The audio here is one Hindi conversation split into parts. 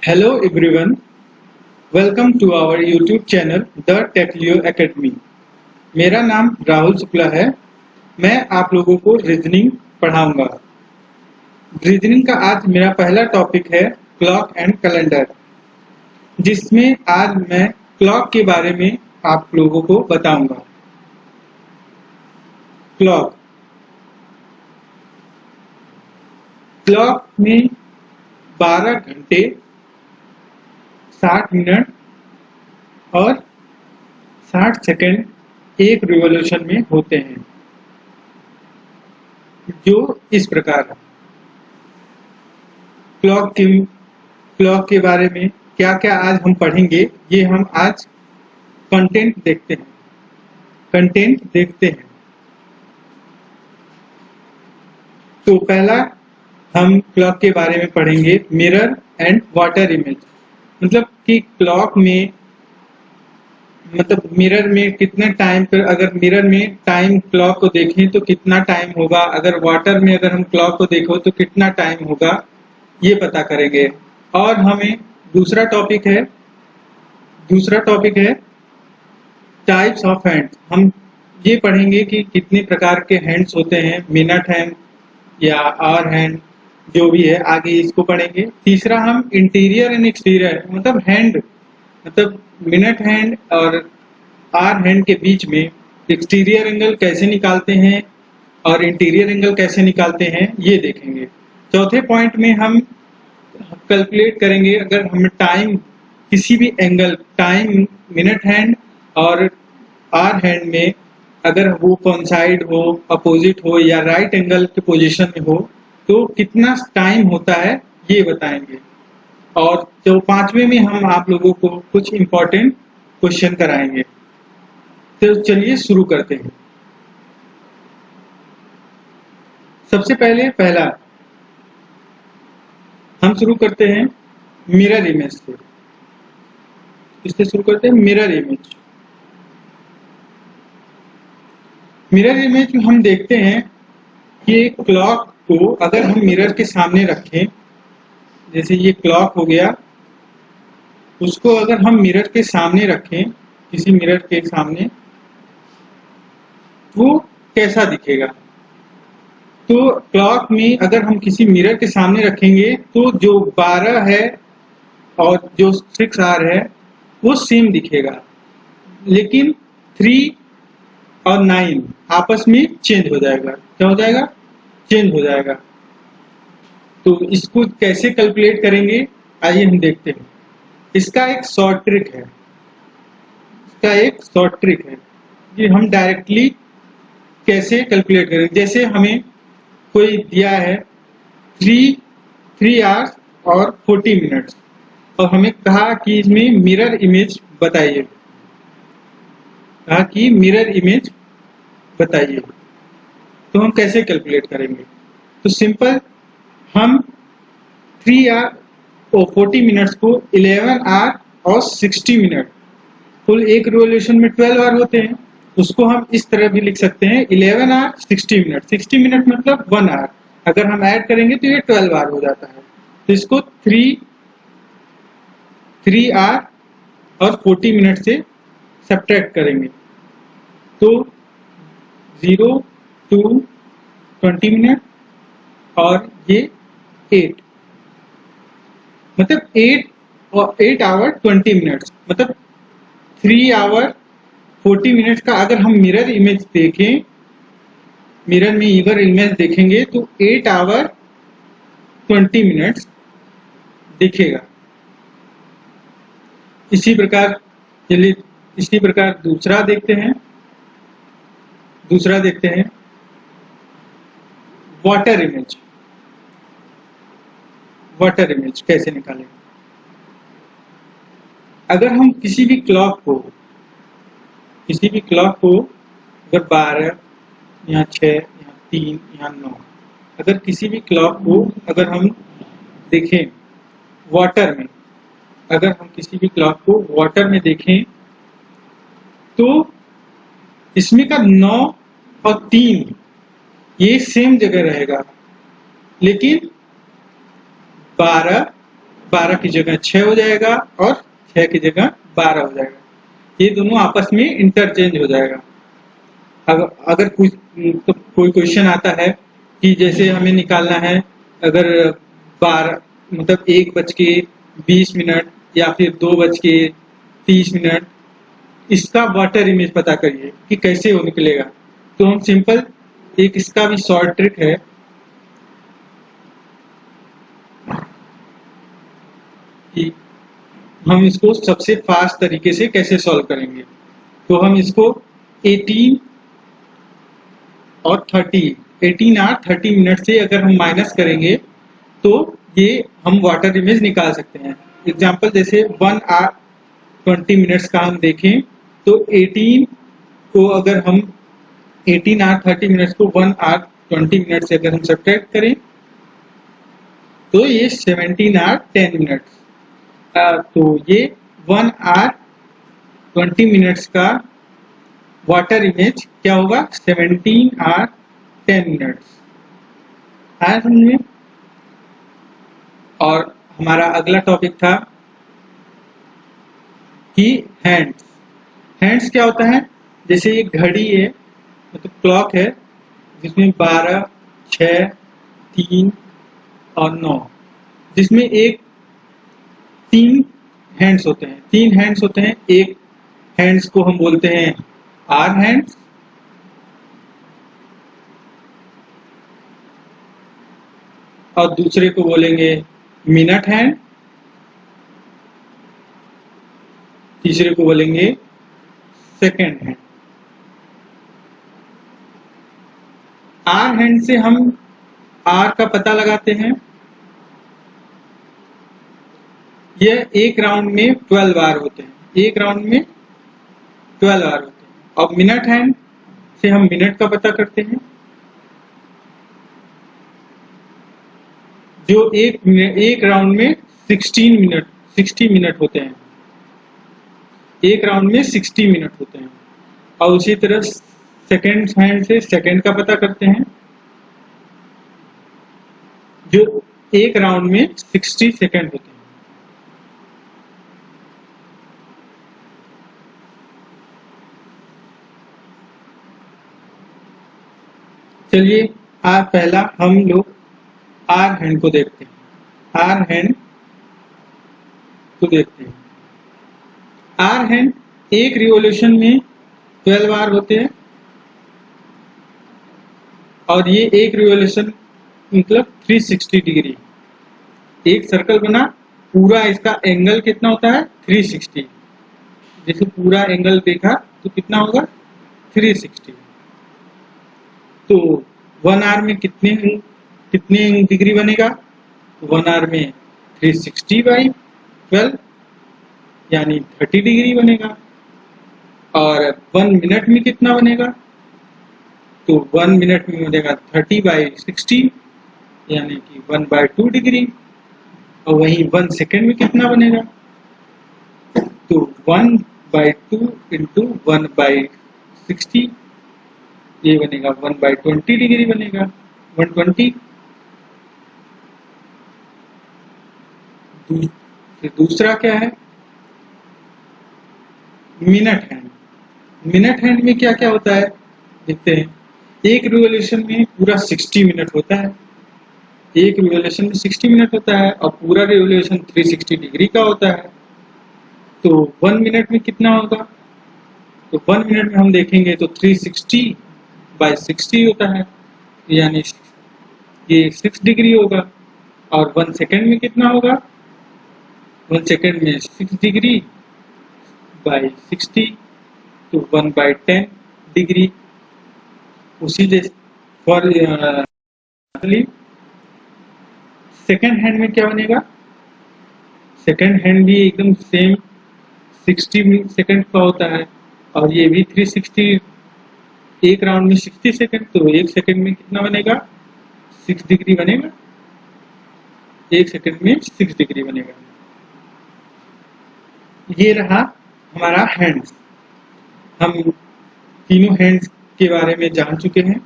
Hello everyone, welcome to our YouTube channel The TechLeo Academy। मेरा नाम राहुल शुक्ला है। मैं आप लोगों को रीजनिंग पढ़ाऊंगा। रीजनिंग का आज मेरा पहला टॉपिक है क्लॉक एंड कैलेंडर, जिसमें आज मैं क्लॉक के बारे में आप लोगों को बताऊंगा। क्लॉक में 12 घंटे 60 मिनट और 60 सेकंड एक रिवॉल्यूशन में होते हैं, जो इस प्रकार है। क्लॉक के बारे में क्या क्या आज हम पढ़ेंगे, ये हम आज कंटेंट देखते हैं। तो पहला हम क्लॉक के बारे में पढ़ेंगे मिरर एंड वाटर इमेज। मतलब कि क्लॉक में मिरर में कितने टाइम पर, अगर मिरर में टाइम क्लॉक को देखें तो कितना टाइम होगा, अगर वाटर में अगर हम क्लॉक को देखो तो कितना टाइम होगा, ये पता करेंगे। और हमें दूसरा टॉपिक है टाइप्स ऑफ हैंड्स। हम ये पढ़ेंगे कि कितने प्रकार के हैंड्स होते हैं, मिनट हैंड या आवर हैंड, जो भी है आगे इसको पढ़ेंगे। तीसरा हम इंटीरियर एंड एक्सटीरियर, मतलब हैंड, मतलब मिनट हैंड और आवर हैंड के बीच में एक्सटीरियर एंगल कैसे निकालते हैं और इंटीरियर एंगल कैसे निकालते हैं, ये देखेंगे। चौथे पॉइंट में हम कैलकुलेट करेंगे, अगर हम टाइम किसी भी एंगल, टाइम मिनट हैंड और आवर हैंड में अगर वो कोइंसाइड हो, अपोजिट हो या राइट एंगल के पोजीशन में हो तो कितना टाइम होता है, ये बताएंगे। और तो पांचवें में हम आप लोगों को कुछ इंपॉर्टेंट क्वेश्चन कराएंगे। तो चलिए शुरू करते हैं। सबसे पहला हम शुरू करते हैं मिरर इमेज से। इससे शुरू करते हैं मिरर इमेज। मिरर इमेज में हम देखते हैं कि क्लॉक को अगर हम मिरर के सामने रखें, जैसे ये क्लॉक हो गया, उसको अगर हम मिरर के सामने रखें, किसी मिरर के सामने, वो कैसा दिखेगा। तो क्लॉक में अगर हम किसी मिरर के सामने रखेंगे तो जो 12 है और जो 6 आर है वो सेम दिखेगा, लेकिन 3 और 9 आपस में चेंज हो जाएगा। क्या हो जाएगा? चेंज हो जाएगा। तो इसको कैसे कैलकुलेट करेंगे, आइए हम देखते हैं। इसका एक शॉर्ट ट्रिक है कि हम डायरेक्टली कैसे कैलकुलेट करें। जैसे हमें कोई दिया है 3 आवर्स और 40 मिनट्स और हमें कहा कि इसमें मिरर इमेज बताइए, तो हम कैसे कैलकुलेट करेंगे। तो सिंपल, हम 3 आवर और 40 मिनट्स को 11 आवर और 60 मिनट, कुल एक रिवॉल्यूशन में 12 आवर होते हैं, उसको हम इस तरह भी लिख सकते हैं 11 आवर 60 मिनट। 60 मिनट मतलब 1 आवर, अगर हम ऐड करेंगे तो ये 12 आवर हो जाता है। तो इसको 3 आवर और 40 मिनट से सब्ट्रैक्ट करेंगे तो 0 to 20 मिनट और ये 8, मतलब 8 आवर 20 मिनट्स, मतलब 3 आवर 40 मिनट्स का अगर हम मिरर इमेज देखें, मिरर में इवर इमेज देखेंगे तो 8 आवर 20 मिनट्स दिखेगा। इसी प्रकार दूसरा देखते हैं वाटर इमेज कैसे निकालें। अगर हम किसी भी क्लॉक को अगर 12, यहाँ 6, यहाँ 3, यहाँ 9, अगर किसी भी क्लॉक को अगर हम देखें वाटर में, अगर हम किसी भी क्लॉक को वाटर में देखें तो इसमें का 9 और 3 ये सेम जगह रहेगा, लेकिन 12 12 की जगह 6 हो जाएगा और 6 की जगह 12 हो जाएगा। ये दोनों आपस में इंटरचेंज हो जाएगा। अगर कोई क्वेश्चन आता है कि जैसे हमें निकालना है, अगर 12 मतलब 1:20 या फिर 2:30, इसका वाटर इमेज पता करिए कि कैसे वो निकलेगा। तो हम सिंपल एक इसका भी शॉर्ट ट्रिक है कि हम इसको सबसे फास्ट तरीके से कैसे सॉल्व करेंगे। तो हम इसको 18 और 30 मिनट से अगर हम माइनस करेंगे तो ये हम वाटर इमेज निकाल सकते हैं। एग्जाम्पल जैसे 1 आवर 20 मिनट्स का हम देखें तो 18 को अगर हम 18 आवर 30 मिनट्स को 1 आवर 20 मिनट से अगर हम सब्ट्रैक्ट करें तो ये 17 आवर 10 मिनट्स। तो ये 1 आवर 20 मिनट्स का वाटर इमेज क्या होगा, 17 आवर 10 मिनट्स। आया समझ में। और हमारा अगला टॉपिक था कि हैंड्स क्या होता है। जैसे एक घड़ी है, मतलब क्लॉक है, जिसमें 12, 6, 3 और 9, जिसमें एक 3 हैंड्स होते हैं। एक हैंड्स को हम बोलते हैं आर हैंड्स, और दूसरे को बोलेंगे मिनट हैंड, तीसरे को बोलेंगे सेकेंड हैंड। आर हैंड से हम आर का पता लगाते हैं। यह एक राउंड में 12 बार होते हैं, एक राउंड में 12 बार होते हैं। और मिनट हैंड से हम मिनट का पता करते हैं, जो एक राउंड में 60 मिनट होते हैं। एक राउंड में 60 मिनट होते हैं। और उसी तरह सेकेंड हैंड से सेकेंड का पता करते हैं, जो एक राउंड में 60 सेकेंड होते हैं। चलिए आज पहला हम लोग आर हैंड को देखते हैं। आर हैंड एक रिवॉल्यूशन में 12 बार होते हैं। और ये एक रिवॉल्यूशन मतलब 360 डिग्री। एक सर्कल बना, पूरा इसका एंगल कितना होता है, 360। जैसे पूरा एंगल देखा तो कितना होगा, 360। तो 1 आवर में कितने डिग्री बनेगा, तो 1 आवर में 360/12 यानी 30 डिग्री बनेगा। और 1 मिनट में कितना बनेगा, तो 1 मिनट में बनेगा 30/60 यानी कि 1/2 डिग्री। और वहीं 1 सेकेंड में कितना बनेगा, तो 1/2 इंटू 1/60 ये बनेगा 1/20 डिग्री बनेगा, 120। दूसरा क्या है, मिनट हैंड में क्या क्या होता है देखते हैं। एक रिवॉल्यूशन में पूरा 60 मिनट होता है। एक रिवॉल्यूशन में 60 मिनट होता है और पूरा रिवॉल्यूशन 360 डिग्री का होता है। तो 1 मिनट में कितना होगा, तो 1 मिनट में हम देखेंगे तो 360/60 होता है, यानी ये 6 डिग्री होगा। और 1 सेकेंड में कितना होगा, 1 सेकेंड में 6 डिग्री/60 तो 1/10 डिग्री। उसी जैसे फॉर सेकेंड हैंड में क्या बनेगा, सेकेंड हैंड भी एकदम सेम 60 सेकेंड का होता है। और ये भी 360, एक राउंड में 60 सेकेंड, तो एक सेकेंड में कितना बनेगा, 6 डिग्री बनेगा। एक सेकेंड में 6 डिग्री बनेगा। ये रहा हमारा हैंड्स। हम तीनों हैंड्स के बारे में जान चुके हैं।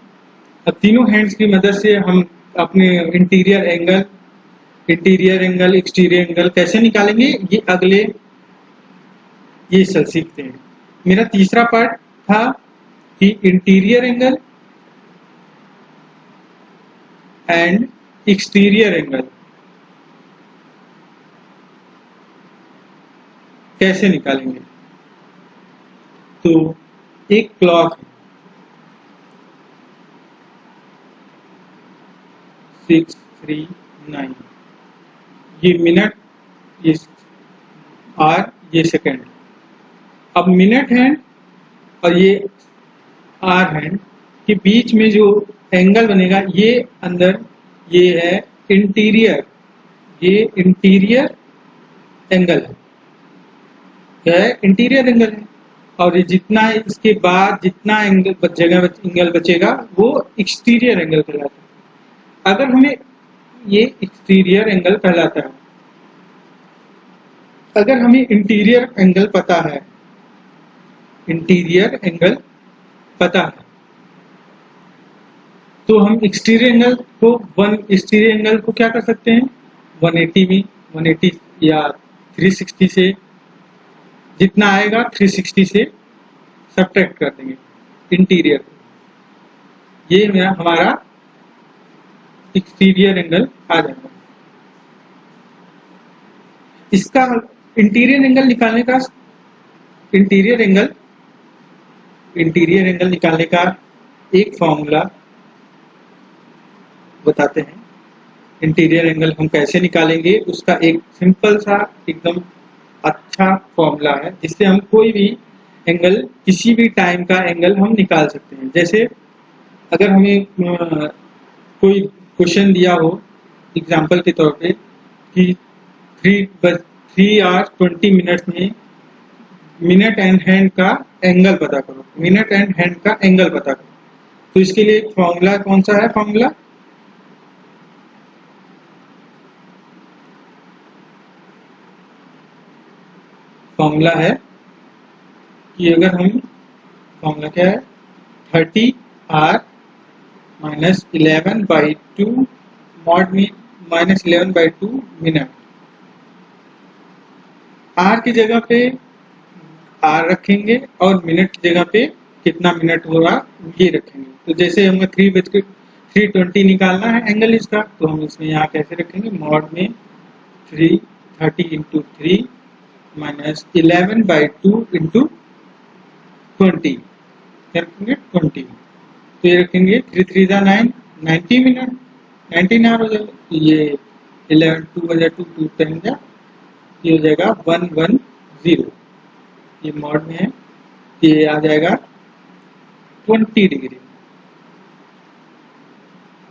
अब तीनों हैंड्स की मदद से हम अपने interior angle interior angle, exterior angle कैसे निकालेंगे ये अगले ये सब सीखते हैं। मेरा तीसरा पार्ट था कि interior angle and exterior angle कैसे निकालेंगे। तो एक क्लॉक है 639, ये मिनट, ये आर, ये सेकंड। अब मिनट हैंड और ये आर हैंड के बीच में जो एंगल बनेगा ये अंदर ये है इंटीरियर, ये इंटीरियर एंगल है, क्या है इंटीरियर एंगल है। और ये जितना इसके बाद जितना एंगल जगह एंगल बचेगा वो एक्सटीरियर एंगल कहलाता है। अगर हमें ये एक्सटीरियर एंगल कहलाता है, अगर हमें इंटीरियर एंगल पता है, इंटीरियर एंगल पता है तो हम एक्सटीरियर एंगल को एक्सटीरियर एंगल को क्या कर सकते हैं 180 में 180 या 360 से जितना आएगा 360 से सब्ट्रैक्ट कर देंगे इंटीरियर। ये हमारा एक्सटीरियर एंगल आ जाएगा। इसका इंटीरियर एंगल निकालने का इंटीरियर एंगल निकालने का एक फॉर्मूला बताते हैं। इंटीरियर एंगल हम कैसे निकालेंगे उसका एक सिंपल सा एकदम अच्छा फॉर्मूला है जिससे हम कोई भी एंगल किसी भी टाइम का एंगल हम निकाल सकते हैं। जैसे अगर हमें कोई क्वेश्चन दिया हो एग्जांपल के तौर पे कि 3 आवर्स 20 मिनट्स में मिनट एंड हैंड का एंगल पता करो, मिनट एंड हैंड का एंगल पता करो, तो इसके लिए फॉर्मूला कौन सा है, फॉर्मूला है कि अगर हम फॉर्मूला क्या है 30R माइनस 11/2 मॉड में माइनस 11/2 मिनट। आर की जगह पे आर रखेंगे और मिनट की जगह पे कितना मिनट होगा ये रखेंगे। तो जैसे हमें 320 निकालना है एंगल इसका, तो हम इसमें यहाँ कैसे रखेंगे मॉड में 30 इंटू 3 माइनस 11/2 इंटू 20 क्या रखेंगे 20। तो ये रखेंगे 3 3 9 90 मिनट 19 आवर हो जाएगा। तो ये 11 2 बजा 2 2 10 जा ये हो जाएगा 110। ये मॉड में है, ये आ जाएगा 20 डिग्री।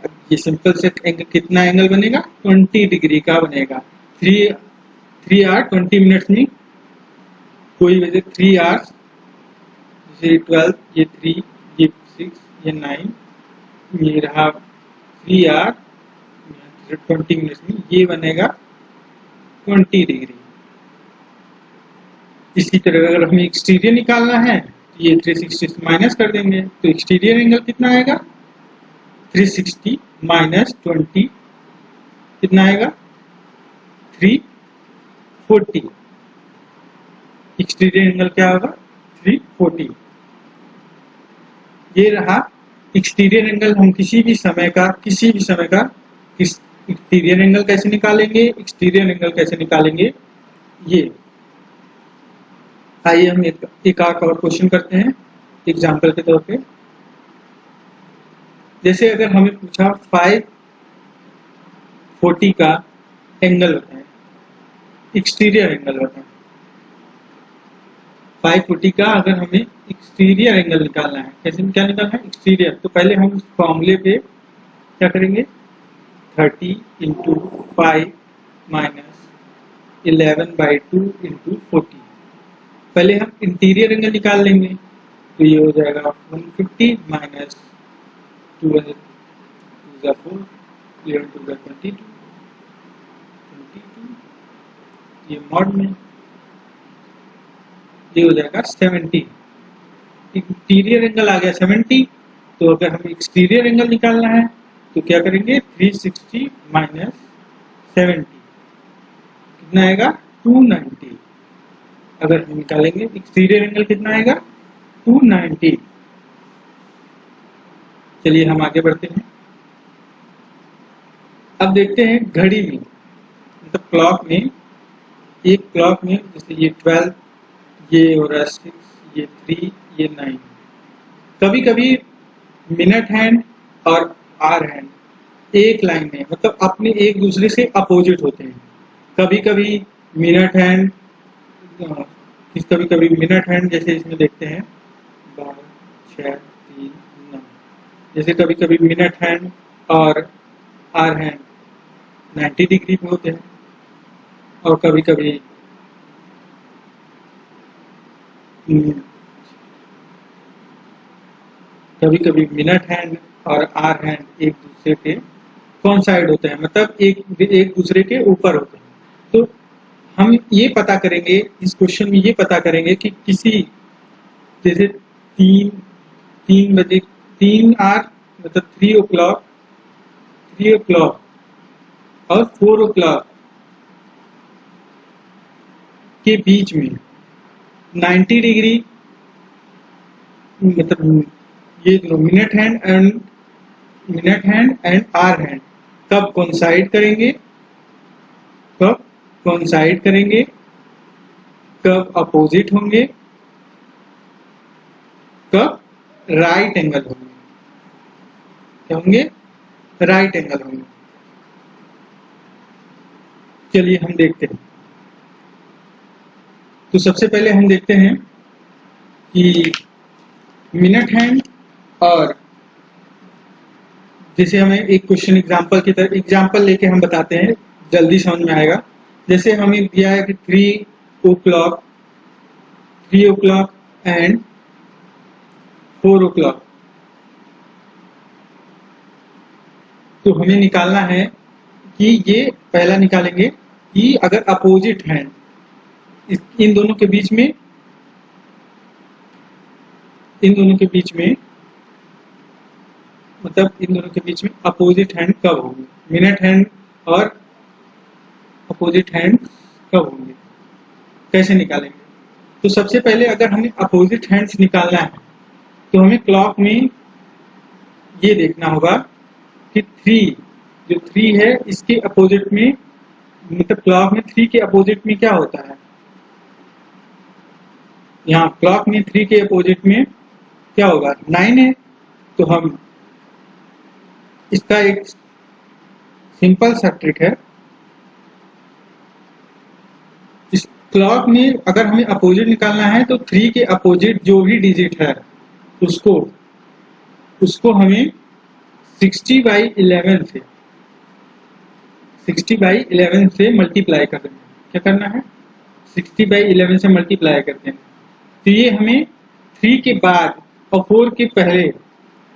अब ये सिंपल से एंगल कितना एंगल बनेगा 20 डिग्री का बनेगा। 3 आवर 20 मिनट्स में कोई वजह 3 आवर्स जैसे 12 ये 3 ये 6 ये 9 ये रहा 3 आवर 20 मिनट्स में ये बनेगा 20 डिग्री। इसी तरह अगर हमें एक्सटीरियर निकालना है तो ये 360 माइनस कर देंगे तो एक्सटीरियर एंगल कितना आएगा 360 माइनस 20 कितना आएगा 340। एक्सटीरियर एंगल क्या होगा 340। ये रहा एक्सटीरियर एंगल। हम किसी भी समय का एक्सटीरियर एंगल कैसे निकालेंगे, एक्सटीरियर एंगल कैसे निकालेंगे ये। आइए हम एक और क्वेश्चन करते हैं एग्जाम्पल के तौर पे। जैसे अगर हमें पूछा 540 का एंगल बताएं, एक्सटीरियर एंगल बताएं। 540 का अगर हमें एक्सटीरियर एंगल निकालना है, कैसे क्या निकालना है एक्सटीरियर, तो पहले हम उस फॉर्मूले पे क्या करेंगे 30 इंटू 5 माइनस 11/2 इंटू 40। पहले हम इंटीरियर एंगल निकाल लेंगे तो ये हो जाएगा 150 माइनस 2 4 11 2 22 ये मॉड में ये हो जाएगा 70। इंटीरियर एंगल आ गया 70। तो अगर हमें एक्सटीरियर एंगल निकालना है तो क्या करेंगे 360 माइनस 70 कितना आएगा 290। अगर हम निकालेंगे एक्सटीरियर एंगल कितना आएगा 290। चलिए हम आगे बढ़ते हैं। अब देखते हैं घड़ी में, मतलब क्लॉक में, एक क्लॉक में जैसे ये 12, ये हो रहा 6, ये 3, ये 9। कभी कभी मिनट हैंड और आवर हैंड एक लाइन में, मतलब अपने एक दूसरे से अपोजिट होते हैं। कभी कभी मिनट हैंड, कभी कभी मिनट हैंड जैसे इसमें देखते हैं 12, 6, 3, 9। जैसे कभी कभी मिनट हैंड और आवर हैंड 90 डिग्री पे होते हैं, और कभी कभी मिनट हैंड और आवर हैंड एक दूसरे के कॉन्साइड होते हैं, मतलब एक दूसरे के ऊपर होते हैं। तो हम ये पता करेंगे, इस क्वेश्चन में ये पता करेंगे कि किसी जैसे 3 बजे 3 आवर मतलब 3 o'clock और 4 o'clock के बीच में 90 डिग्री, मतलब ये दोनों minute hand and hour hand कब कोइंसाइड करेंगे, कब अपोजिट होंगे, कब राइट एंगल होंगे, क्या होंगे, राइट एंगल होंगे। चलिए हम देखते हैं। तो सबसे पहले हम देखते हैं कि मिनट हैंड, और जैसे हमें एक क्वेश्चन एग्जांपल लेके हम बताते हैं, जल्दी समझ में आएगा। जैसे हमें दिया है कि 3 o'clock एंड 4 o'clock, तो हमें निकालना है कि ये पहला निकालेंगे कि अगर अपोजिट हैंड इन दोनों के बीच में मतलब इन दोनों के बीच में अपोजिट हैंड कब होंगे, मिनट हैंड और अपोजिट हैंड कब होंगे, कैसे निकालेंगे। तो सबसे पहले अगर हमें अपोजिट हैंड्स निकालना है तो हमें क्लॉक में ये देखना होगा कि 3 है इसके अपोजिट में, मतलब क्लॉक में 3 के अपोजिट में क्या होता है, यहाँ क्लॉक में 3 के अपोजिट में क्या होगा 9 है। तो हम इसका एक सिंपल सा ट्रिक है, इस क्लॉक में अगर हमें अपोजिट निकालना है तो 3 के अपोजिट जो भी डिजिट है उसको हमें 60/11 से मल्टीप्लाई कर देना है। क्या करना है, 60/11 से मल्टीप्लाई करते हैं। तो ये हमें 3 के बाद और 4 के पहले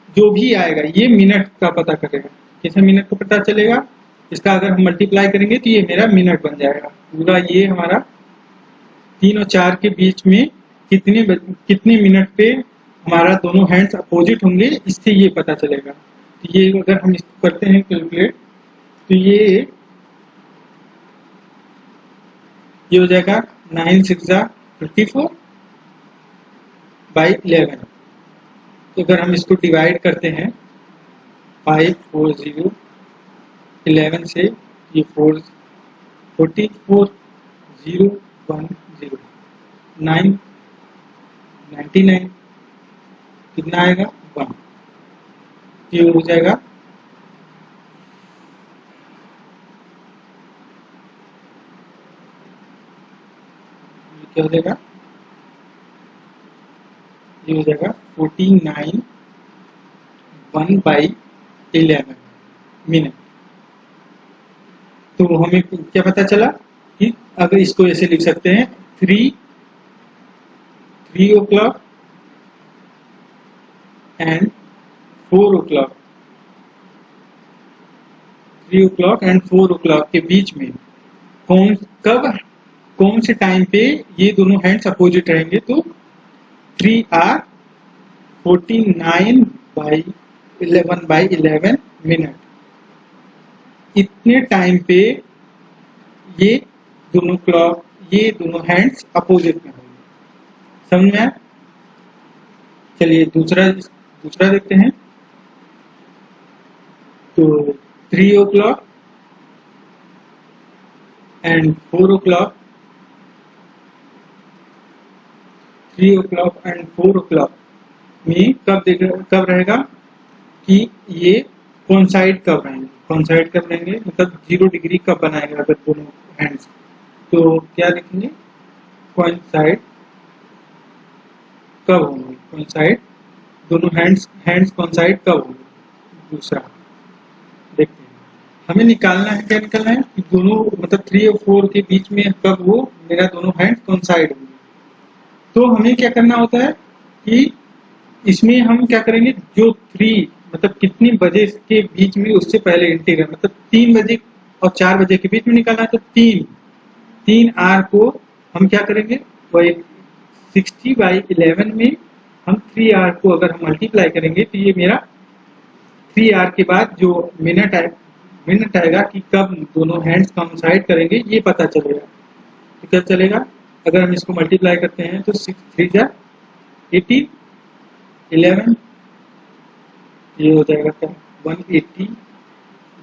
जो भी आएगा ये मिनट का पता करेगा। कैसे मिनट का पता चलेगा, इसका अगर हम मल्टीप्लाई करेंगे तो ये मेरा मिनट बन जाएगा पूरा। ये हमारा 3 और 4 के बीच में कितने मिनट पे हमारा दोनों हैंड्स अपोजिट होंगे, इससे ये पता चलेगा। तो ये अगर हम इसको करते हैं कैलकुलेट, तो ये हो जाएगा 9 6 34/11। तो अगर हम इसको डिवाइड करते हैं 54011 से, ये 44010 999 कितना आएगा 1। ये हो जाएगा क्या हो जाएगा, ये हो जाएगा 49 1/11 मिनट। तो हमें क्या पता चला कि अगर इसको ऐसे लिख सकते हैं 3 o'clock and 4 o'clock, 3 o'clock and 4 o'clock के बीच में कौन से टाइम पे ये दोनों हैंड्स अपोजिट रहेंगे। तो 3 आर 49/11 मिनट, इतने टाइम पे ये दोनों क्लॉक, ये दोनों हैंड्स अपोजिट में होंगे। समझ में आया? चलिए दूसरा दूसरा देखते हैं। तो 3 o'clock and 4 o'clock, 3 o'clock and 4 o'clock में कब रहेगा कि ये कोइंसाइड कब रहेंगे, कोइंसाइड कब रहेंगे मतलब 0 डिग्री कब बनाएगा अगर दोनों हैंड्स, तो क्या लिखेंगे, कोइंसाइड कब होंगे, कोइंसाइड दोनों हैंड्स कोइंसाइड कब होंगे। दूसरा देखते हैं, हमें निकालना है, क्या निकालना है कि दोनों मतलब 3 और 4 के बीच में कब वो मेरा दोनों हैंड्स कोइंसाइड होंगे। तो हमें क्या करना होता है कि इसमें हम क्या करेंगे, जो 3 मतलब कितने बजे के बीच में उससे पहले इंटीग्रल मतलब 3 बजे और 4 बजे के बीच में निकालना है, तो 3 आर को हम क्या करेंगे, वही 60/11 में हम 3 आर को अगर हम मल्टीप्लाई करेंगे तो ये मेरा 3 आर के बाद जो मिनट आएगा कि कब दोनों हैंड्स कोइंसाइड करेंगे ये पता चलेगा। तो क्या चलेगा, अगर हम इसको मल्टीप्लाई करते हैं तो 6 3 जा 80, 11 ये हो जाएगा क्या 180,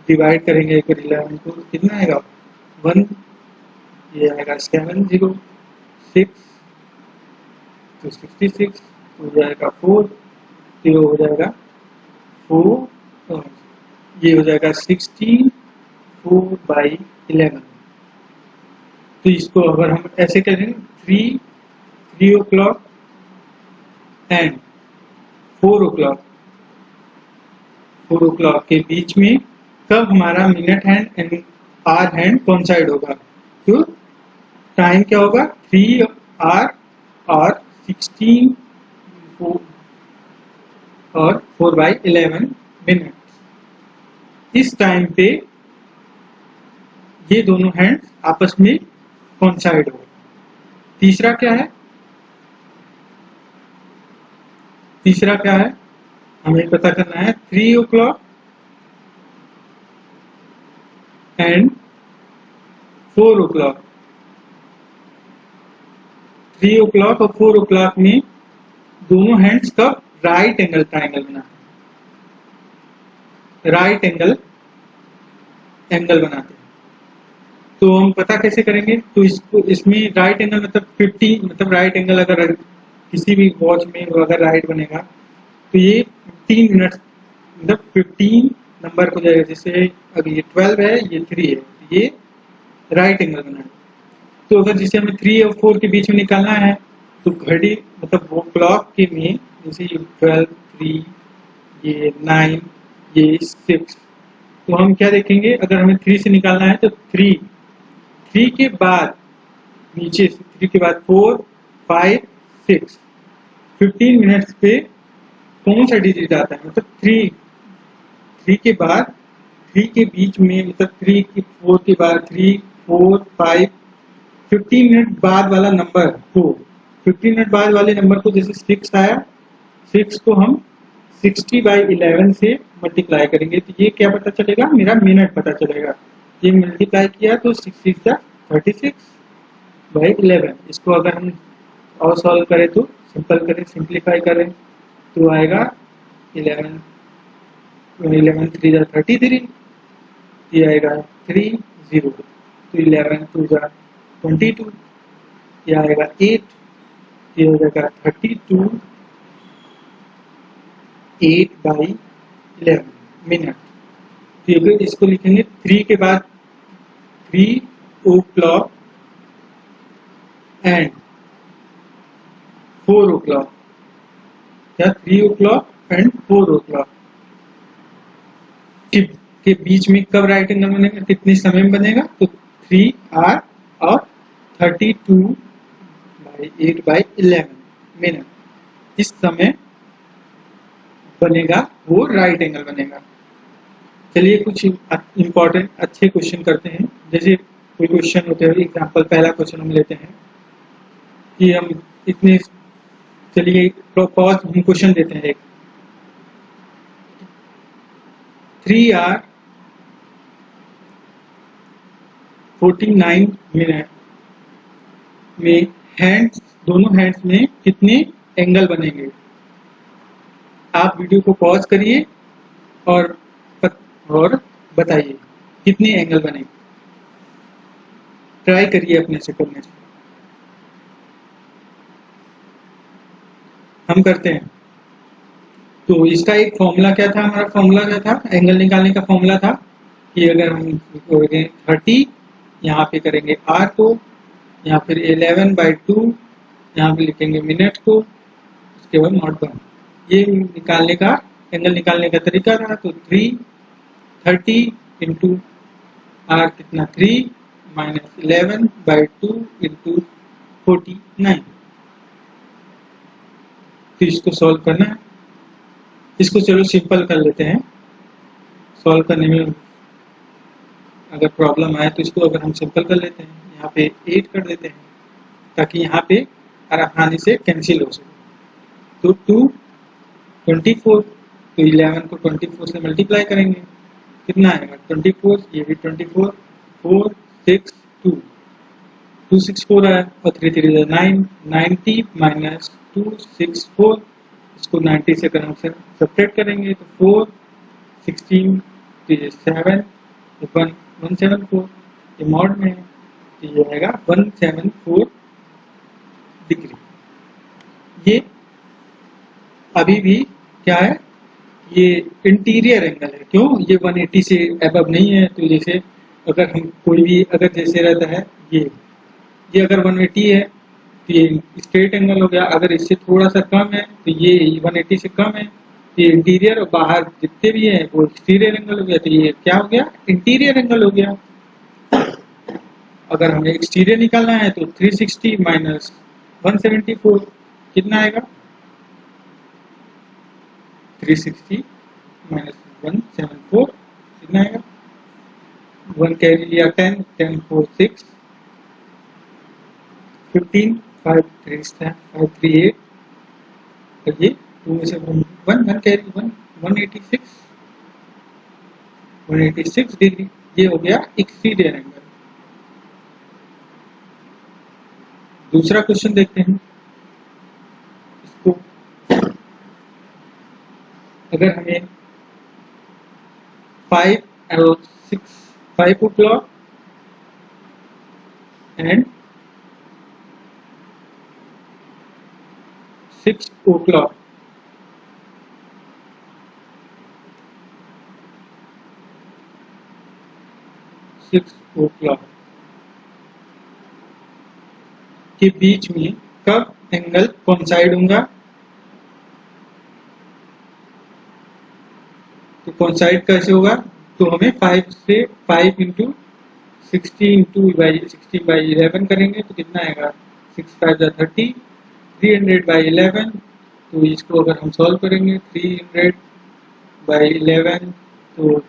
डिवाइड करेंगे एक 11 को कितना आएगा 1, ये आएगा 706, तो 66 हो जाएगा 4, तो हो जाएगा 4, ये हो जाएगा 16 4/11। तो इसको अगर हम ऐसे करेंगे 3 o'clock एंड 4 o'clock के बीच में कब हमारा minute hand and hour hand coincide होगा, तो टाइम क्या होगा 3 आर और 16 और 4/11 मिनट। इस टाइम पे ये दोनों हैंड्स आपस में कोइंसाइड हो। तीसरा क्या है, तीसरा क्या है हमें पता करना है 3 o'clock एंड 4 o'clock, 3 o'clock और 4 o'clock में दोनों हैंड्स कब राइट एंगल ट्राइंगल बनाते हैं, राइट एंगल बनाते हैं। तो हम पता कैसे करेंगे, तो इसको इसमें राइट एंगल मतलब 50 मतलब राइट एंगल अगर किसी भी वॉच में अगर राइट बनेगा तो ये 15 मिनट मतलब 15 नंबर हो जाएगा, जैसे अगर ये 12 है ये 3 है तो ये राइट एंगल बना है। तो अगर जिसे हमें 3 और 4 के बीच में निकालना है तो घड़ी मतलब वो क्लॉक के में जैसे 12 3 ये 9 ये 6, तो हम क्या देखेंगे अगर हमें 3 से निकालना है तो 3 के बाद नीचे से 3 के बाद 4 5 6 15 मिनट्स पे कौन सा डिजिट आता है, मतलब 3 के बाद 3 के बीच में मतलब 3 के 4 के बाद 3 4 5 15 मिनट बाद वाला नंबर, तो 15 मिनट बाद वाले नंबर को जैसे 6 आया 6 को हम 60/11 से मल्टीप्लाई करेंगे तो ये क्या पता चलेगा, मेरा मिनट पता चलेगा। ये मल्टीप्लाई किया तो 6 36/11। इसको अगर हम और सॉल्व करें तो सिंपल करें, सिंप्लीफाई करें तो आएगा 11 3 33, ये आएगा 3 0, तो 11 2 22, ये आएगा 8, ये हो जाएगा 32 8/11 मिनट। तो अगर इसको लिखेंगे 3 के बाद 3 o'clock एंड 4 o'clock, क्या 3 o'clock एंड 4 o'clock के बीच में कब राइट एंगल बनेगा, कितने समय में बनेगा, तो 3 आर और 32/8/11 मिनट इस समय बनेगा, वो राइट एंगल बनेगा। चलिए कुछ इंपॉर्टेंट अच्छे क्वेश्चन करते हैं, जैसे कोई क्वेश्चन होते हैं, एग्जांपल पहला क्वेश्चन हम लेते हैं कि हम इतने, चलिए पॉज हम क्वेश्चन देते हैं एक 3 आर 49 मिनट में हैंड्स, दोनों हैंड्स में कितने एंगल बनेंगे? आप वीडियो को पॉज करिए और बताइए कितने एंगल बनेंगे। ट्राई करिए अपने से करने से। हम करते हैं। तो इसका एक फॉर्मूला क्या था? हमारा फॉर्मूला क्या था? एंगल निकालने का फॉर्मूला था कि अगर हम 30 यहाँ पे करेंगे r को, यहाँ फिर 11/2 यहाँ पे लिखेंगे मिनट को, उसके बाद नॉट 1। ये निकालने का, एंगल निकालने का तरीका था। तो 30 इंटू r कितना 3 माइनस 11/2 इंटू 49। तो इसको सॉल्व करना है। इसको चलो सिंपल कर लेते हैं। सॉल्व करने में अगर प्रॉब्लम आए तो इसको अगर हम सिंपल कर लेते हैं, यहाँ पे 8 कर देते हैं ताकि यहाँ पे आसानी से कैंसिल हो सके। तो 2 24, तो 11 को 24 से मल्टीप्लाई करेंगे, कितना आएगा 24, ये भी 24, 4 6 2 264 आया, और 3 3 9, 90 माइनस 264, इसको 90 से अगर हम सब्ट्रैक्ट करेंगे तो 4 16 7 174, ये मॉड में है तो ये आएगा 174 डिग्री। ये अभी भी क्या है? ये इंटीरियर एंगल है। क्यों? ये 180 से अबव नहीं है। तो जैसे अगर हम कोई भी, अगर जैसे रहता है ये अगर 180 है तो ये स्ट्रेट एंगल हो गया। अगर इससे थोड़ा सा कम है तो ये 180 से कम है, ये इंटीरियर, और बाहर जितने भी है वो एक्सटीरियर एंगल हो गया। तो ये क्या हो गया? इंटीरियर एंगल हो गया। अगर हमें एक्सटीरियर निकालना है तो 360 माइनस 174 कितना आएगा? 360 माइनस 174 कितना आएगा? 1 कैरी लिया 10 10 4 6 15 5 3 5 3 8, और ये 2 में से 1 कैरी 186 डिग्री। ये हो गया एक्सटीरियर एंगल। दूसरा क्वेश्चन देखते हैं। इसको अगर हमें 5 o'clock एंड 6 o'clock के बीच में कब एंगल कोइंसाइड होगा? तो कोइंसाइड कैसे होगा? तो हमें 5 इंटू 60/11 करेंगे तो कितना आएगा? 6 5 30, 300/11। तो इसको अगर हम सॉल्व करेंगे 300/11 तो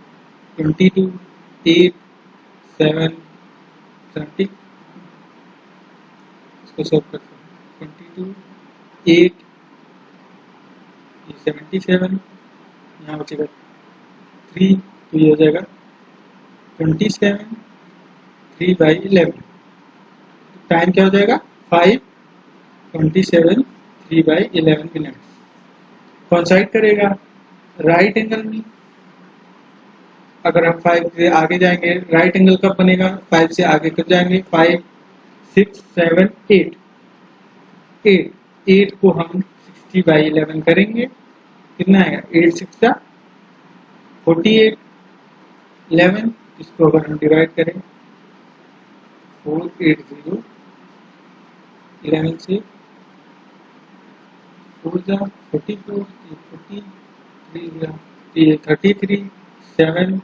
22 8 7 30, इसको सॉल्व करते हैं 22 8 77, यहाँ बचेगा 3, तो ये हो जाएगा 27 3/11। टाइम क्या हो जाएगा? 5 27 3/11 मिनट। कोइंसाइड करेगा राइट एंगल में। अगर हम 5 से आगे जाएंगे, राइट एंगल कब बनेगा? 5 से आगे कब जाएंगे? 5 6 7 8 को हम 60/11 करेंगे, कितना आएगा? 8 6 48, 11, इसको अगर हम डिवाइड करें 480, 11 से 4 44, 33, 7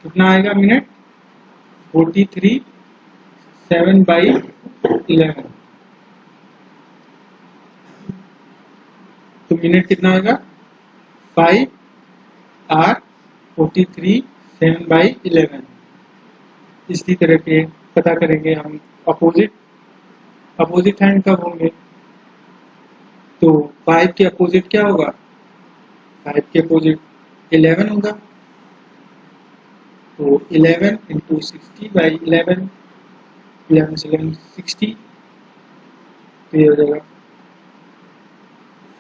कितना आएगा मिनट? 43 7/11। तो मिनट कितना आएगा? 5 r 43 7/11। इसी तरह के पता करेंगे हम अपोजिट हैंड कब होंगे। तो 5 के अपोजिट क्या होगा? 5 के अपोजिट 11 होगा। तो 11 इंटू 60/11 11 7 60, तो ये हो जाएगा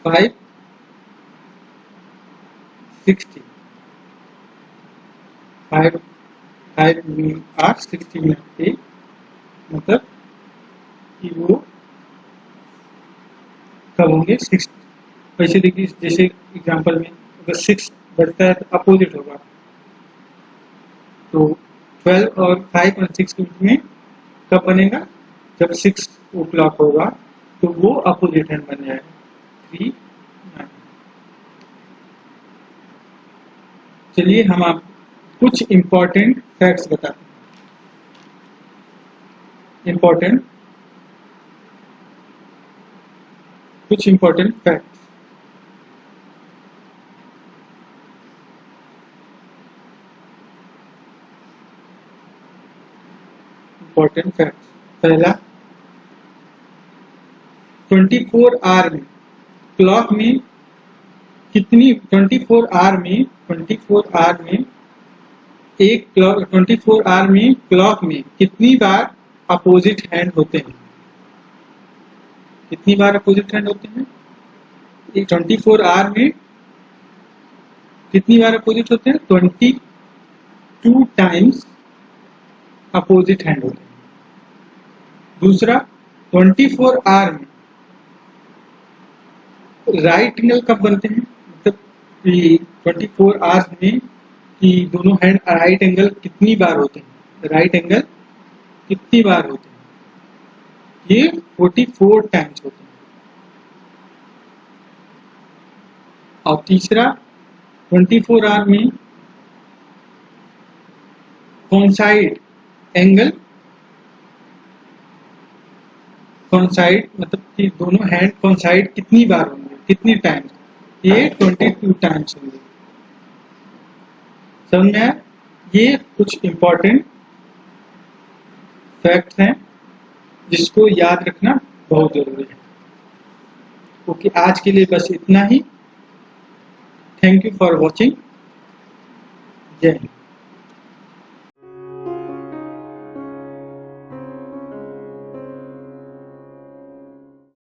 5 60, 5 में 8, 60 में 8, मतलब कि वो कब होंगे 6। वैसे देखिए जैसे एग्जांपल में अगर 6 बढ़ता है तो अपोजिट होगा, तो 12 और 5 और 6 के बीच में कब बनेगा, जब 6 o'clock होगा तो वो अपोजिट हैंड बन जाएगा 3 9। चलिए हम आप कुछ इम्पोर्टेंट फैक्ट्स बताते हैं। कुछ इम्पोर्टेंट फैक्ट्स। पहला, 24 आवर में क्लॉक में कितनी 24 आवर में एक क्लॉक 24 आवर में क्लॉक में कितनी बार अपोजिट हैंड होते हैं? कितनी बार अपोजिट हैंड होते हैं? 24 आवर में कितनी बार अपोजिट होते हैं? 22 टाइम्स अपोजिट हैंड होते हैं। दूसरा, 24 आवर में राइट एंगल कब बनते हैं? मतलब 24 आवर्स में कि दोनों हैंड राइट एंगल कितनी बार होते हैं? राइट एंगल कितनी बार होते हैं? ये 44 टाइम्स होते हैं। और तीसरा, 24 आवर में कॉन्साइड एंगल, कॉन्साइड मतलब कि दोनों हैंड कॉन्साइड कितनी बार होंगे, कितनी टाइम्स? ये 22 टाइम्स होंगे। समझ में आया? ये कुछ इंपॉर्टेंट फैक्ट्स हैं जिसको याद रखना बहुत जरूरी है। ओके, आज के लिए बस इतना ही। Thank you for watching. Jai Hind.